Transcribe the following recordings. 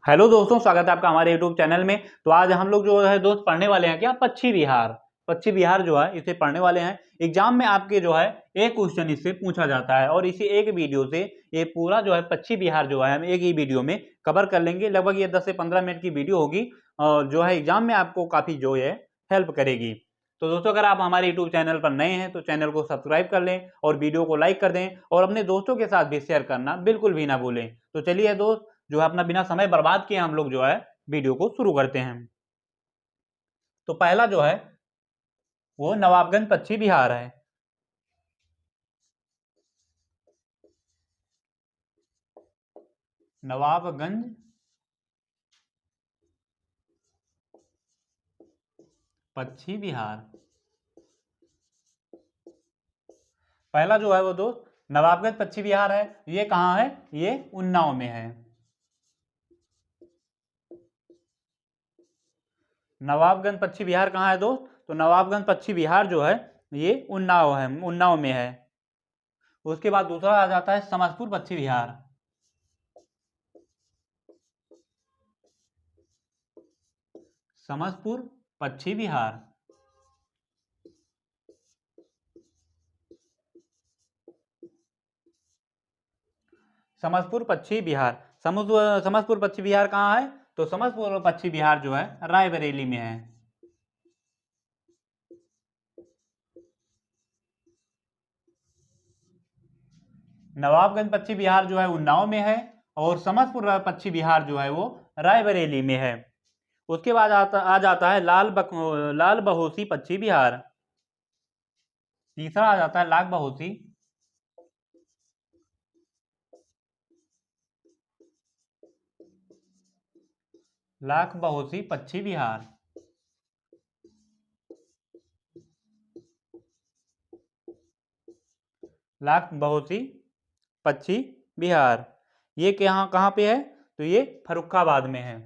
Hello दोस्तों, स्वागत है आपका हमारे यूट्यूब चैनल में। तो आज हम लोग जो है दोस्त पढ़ने वाले हैं क्या पक्षी विहार। पक्षी विहार जो है इसे पढ़ने वाले हैं। एग्जाम में आपके जो है एक क्वेश्चन इससे पूछा जाता है और इसी एक वीडियो से ये पूरा जो है पक्षी विहार जो है हम एक ही वीडियो में कवर कर लेंगे। लगभग ये 10 से 15 मिनट की वीडियो होगी और जो है एग्जाम में आपको काफ़ी जो है हेल्प करेगी। तो दोस्तों, अगर आप हमारे यूट्यूब चैनल पर नए हैं तो चैनल को सब्सक्राइब कर लें और वीडियो को लाइक कर दें और अपने दोस्तों के साथ भी शेयर करना बिल्कुल भी ना भूलें। तो चलिए दोस्त, जो है अपना बिना समय बर्बाद किए हम लोग जो है वीडियो को शुरू करते हैं। तो पहला जो है वो नवाबगंज पक्षी विहार है। नवाबगंज पक्षी विहार पहला जो है वो दोस्त नवाबगंज पक्षी विहार है। ये कहाँ है? ये उन्नाव में है। नवाबगंज पक्षी विहार कहाँ है दोस्त? तो नवाबगंज पक्षी विहार जो है ये उन्नाव में है। उसके बाद दूसरा आ जाता है समस्तपुर पक्षी विहार। समस्तपुर पक्षी विहार समस्तपुर पक्षी विहार समस्तपुर पक्षी विहार कहाँ है? तो समस्तपुर पक्षी विहार जो है रायबरेली में है। नवाबगंज पक्षी विहार जो है उन्नाव में है और समस्तपुर पक्षी विहार जो है वो रायबरेली में है। उसके बाद आ जाता है लाल बहोसी पक्षी विहार। तीसरा आ जाता है लाख बहोसी पक्षी विहार। लाख बहोसी पक्षी विहार ये कहाँ कहाँ पे है? तो ये फर्रुखाबाद में है।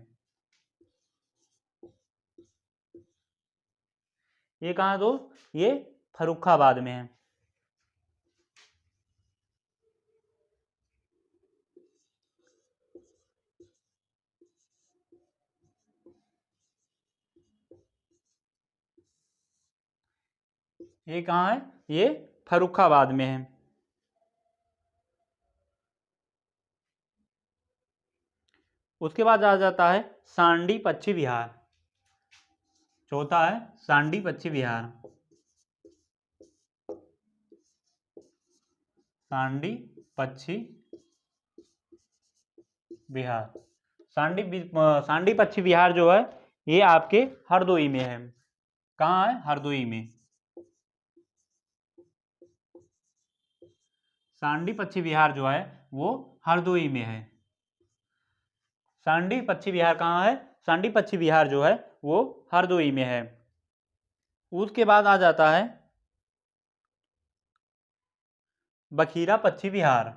ये कहाँ दोस्त? ये फर्रुखाबाद में है। ये कहाँ है? ये फर्रुखाबाद में है। उसके बाद आ जाता है सांडी पक्षी विहार। चौथा है सांडी पक्षी विहार। सांडी पक्षी विहार सांडी पक्षी विहार जो है ये आपके हरदोई में है। कहाँ है? हरदोई में। सांडी पक्षी विहार जो है वो हरदोई में है। सांडी पक्षी विहार कहाँ है? सांडी पक्षी विहार जो है वो हरदोई में है। उसके बाद आ जाता है बखीरा पक्षी विहार।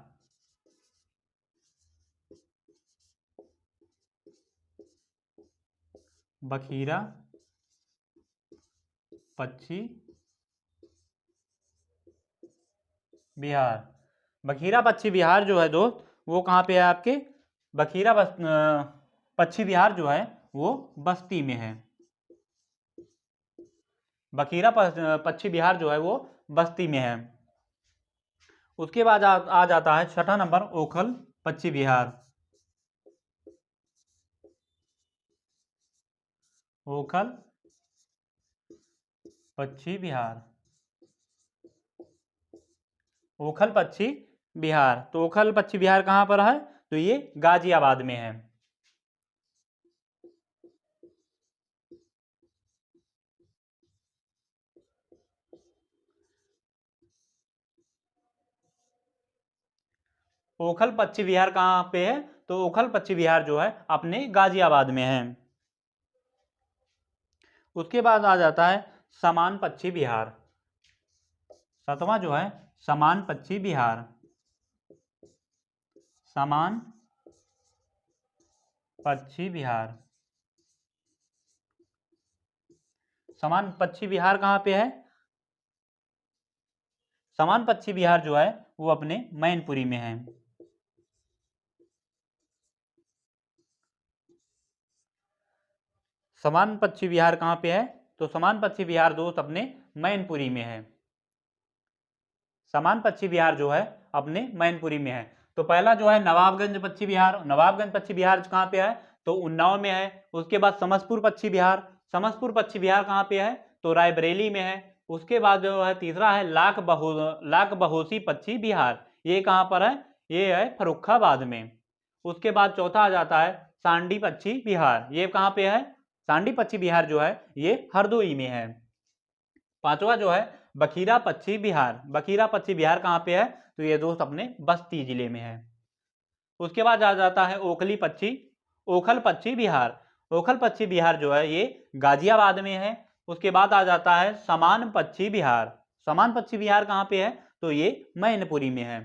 बखीरा पक्षी बिहार। बखीरा पक्षी बिहार जो है दोस्त वो कहाँ पे है आपके? पक्षी बिहार जो है वो बस्ती में है। पक्षी बिहार जो है वो बस्ती में है। उसके बाद आ जाता है छठा नंबर ओखल पक्षी बिहार। ओखल पक्षी बिहार। ओखल पक्षी बिहार तो ओखल पक्षी बिहार कहाँ पर है? तो ये गाजियाबाद में है। ओखल पक्षी विहार कहाँ पे है? तो ओखल पक्षी विहार जो है अपने गाजियाबाद में है। उसके बाद आ जाता है समान पक्षी विहार। सातवां जो है समान पक्षी विहार। समान पक्षी विहार। समान पक्षी विहार कहाँ पे है? समान पक्षी विहार जो है वो अपने मैनपुरी में है। समान पक्षी विहार कहाँ पे है? तो समान पक्षी विहार दोस्त अपने मैनपुरी में है। समान पक्षी विहार जो है अपने मैनपुरी में है। तो पहला जो है नवाबगंज पक्षी विहार, नवाबगंज पक्षी विहार कहाँ पे है? तो उन्नाव में है। उसके बाद समसपुर पक्षी विहार, समसपुर पक्षी विहार कहाँ पे है? तो रायबरेली में है। उसके बाद जो है तीसरा है लाख बहोसी पक्षी विहार, ये कहाँ पर है? ये है फर्रुखाबाद में। उसके बाद चौथा आ जाता है सांडी पक्षी विहार, ये कहाँ पे है? सांडी पक्षी विहार जो है ये हरदोई में है। पांचवा जो है बखीरा पक्षी विहार, बखीरा पक्षी विहार कहाँ पे है? तो ये दोस्त अपने बस्ती जिले में है। उसके बाद आ जाता है ओखल पक्षी विहार, ओखल पक्षी विहार जो है ये गाजियाबाद में है। उसके बाद आ जाता है समान पक्षी विहार, समान पक्षी विहार कहाँ पे है? तो ये मैनपुरी में है।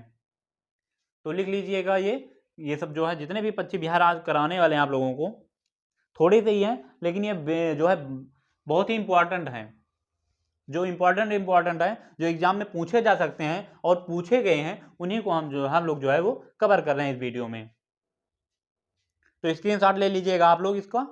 तो लिख लीजिएगा ये सब जो है जितने भी पक्षी विहार आज कराने वाले हैं आप लोगों को, थोड़े से ही हैं लेकिन ये जो है बहुत ही इंपॉर्टेंट हैं, जो इंपॉर्टेंट है, जो एग्जाम में पूछे जा सकते हैं और पूछे गए हैं, उन्हीं को हम लोग जो है वो कवर कर रहे हैं इस वीडियो में। तो स्क्रीनशॉट ले लीजिएगा आप लोग इसका।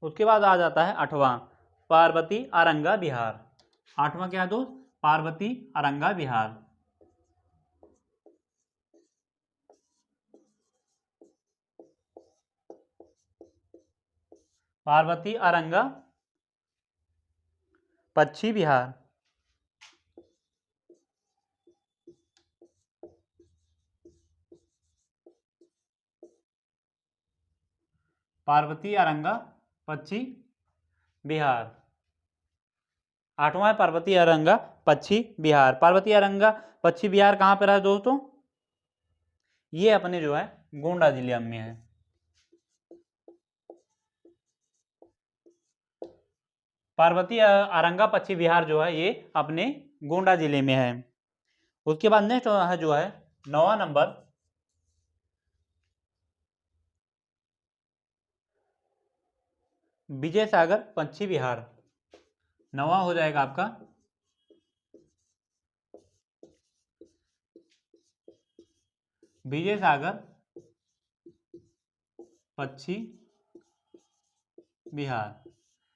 उसके बाद आ जाता है आठवां पार्वती अरंगा विहार। आठवां क्या दोस्त? पार्वती अरंगा विहार। पार्वती अरंगा पक्षी विहार। पार्वती अरंगा पक्षी विहार। आठवां है पार्वती अरंगा पक्षी विहार। पार्वती अरंगा पक्षी विहार कहाँ पर है दोस्तों? ये अपने जो है गोंडा जिले में है। पार्वती अरंगा पक्षी विहार जो है ये अपने गोंडा जिले में है। उसके बाद नेक्स्ट है जो है 9वां नंबर विजय सागर पक्षी विहार। 9वां हो जाएगा आपका विजय सागर पक्षी विहार।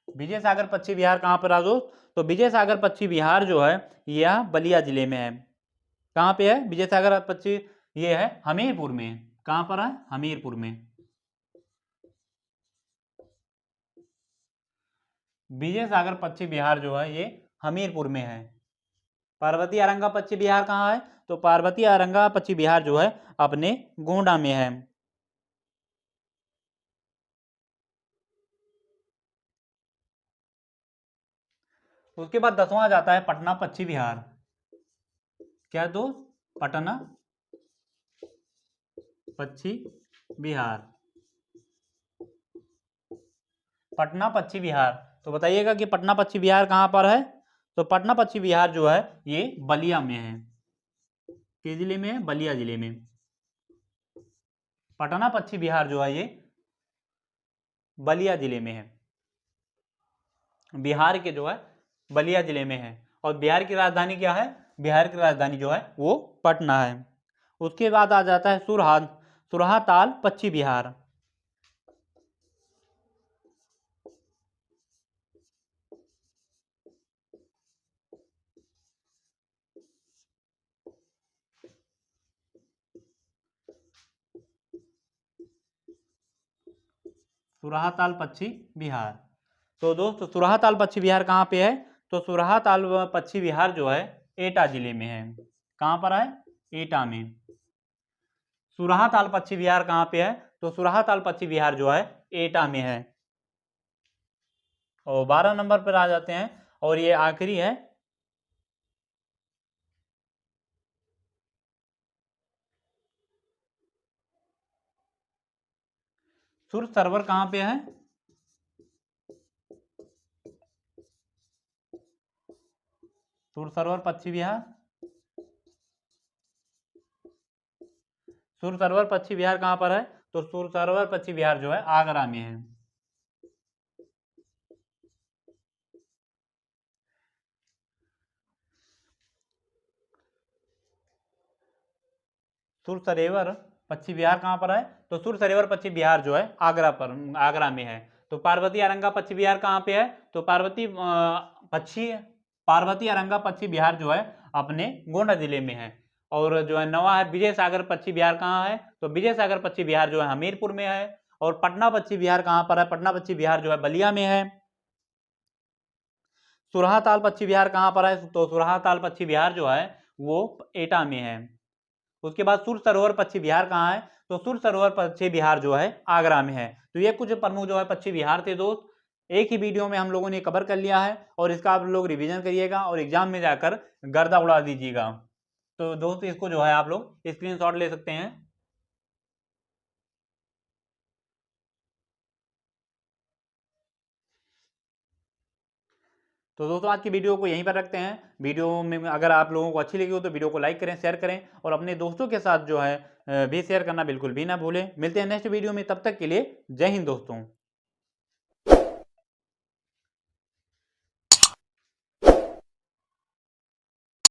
विजय सागर पक्षी विहार कहाँ पर है दोस्त? तो विजय सागर पक्षी विहार जो है यह बलिया जिले में है। कहाँ पे है विजय सागर पक्षी? ये है हमीरपुर में। कहाँ पर है? हमीरपुर में। विजय सागर पक्षी विहार जो है ये हमीरपुर में है। पार्वती अरंगा पक्षी विहार कहाँ है? तो पार्वती अरंगा पक्षी विहार जो है अपने गोंडा में है। उसके बाद 10वां जाता है पटना पक्षी विहार। क्या दोस्त? पटना पक्षी विहार। पटना पक्षी विहार, तो बताइएगा कि पटना पक्षी विहार कहाँ पर है? तो पटना पक्षी विहार जो है ये बलिया में है। किस जिले में है? बलिया जिले में। पटना पक्षी विहार जो है ये बलिया जिले में है। बिहार के जो है बलिया जिले में है। और बिहार की राजधानी क्या है? बिहार की राजधानी जो है वो पटना है। उसके बाद आ जाता है सुरहा ताल पक्षी विहार। सुरहा ताल पक्षी विहार। तो दोस्त सुरहा ताल पक्षी विहार कहाँ पे है? तो सुरहा ताल पक्षी विहार जो है एटा जिले में है। कहाँ पर है? एटा में। सुरहा ताल पक्षी विहार कहाँ पे है? तो सुरहा ताल पक्षी विहार जो है एटा में है। और 12 नंबर पर आ जाते हैं और ये आखिरी है सुर सरोवर। कहाँ पे है? सुर सरोवर पश्चिम बिहार, सुर सरोवर पश्चिम बिहार कहाँ पर है? तो सुर सरोवर पश्चिम बिहार जो है आगरा में है। सुर सरोवर पश्चिम बिहार कहाँ पर है? तो सुर सरोवर पश्चिम बिहार जो है आगरा में है। तो पार्वती अरंगा पश्चिम बिहार कहाँ पे है? तो पार्वती अरंगा पश्चिम बिहार जो है अपने गोंडा जिले में है। और जो है नवा है विजय सागर पश्चिम बिहार कहाँ है? तो विजय सागर पश्चिम बिहार जो है हमीरपुर में है। और पटना पश्चिम बिहार कहाँ पर है? पटना पश्चिम बिहार जो है बलिया में है। सुरहाताल पश्चिम बिहार कहाँ पर है? तो सुरहाताल पश्चिम बिहार जो है वो एटा में है। उसके बाद सुर सरोवर पश्चिम बिहार कहाँ है? तो सुर सरोवर पश्चिम बिहार जो है आगरा में है। तो ये कुछ प्रमुख जो है पश्चिम बिहार थे दोस्त, एक ही वीडियो में हम लोगों ने कवर कर लिया है और इसका आप लोग रिवीजन करिएगा और एग्जाम में जाकर गर्दा उड़ा दीजिएगा। तो दोस्त इसको जो है आप लोग स्क्रीनशॉट ले सकते हैं। तो दोस्तों आज की वीडियो को यहीं पर रखते हैं। वीडियो में अगर आप लोगों को अच्छी लगी हो तो वीडियो को लाइक करें, शेयर करें और अपने दोस्तों के साथ जो है भी शेयर करना बिल्कुल भी ना भूलें। मिलते हैं नेक्स्ट वीडियो में, तब तक के लिए जय हिंद दोस्तों।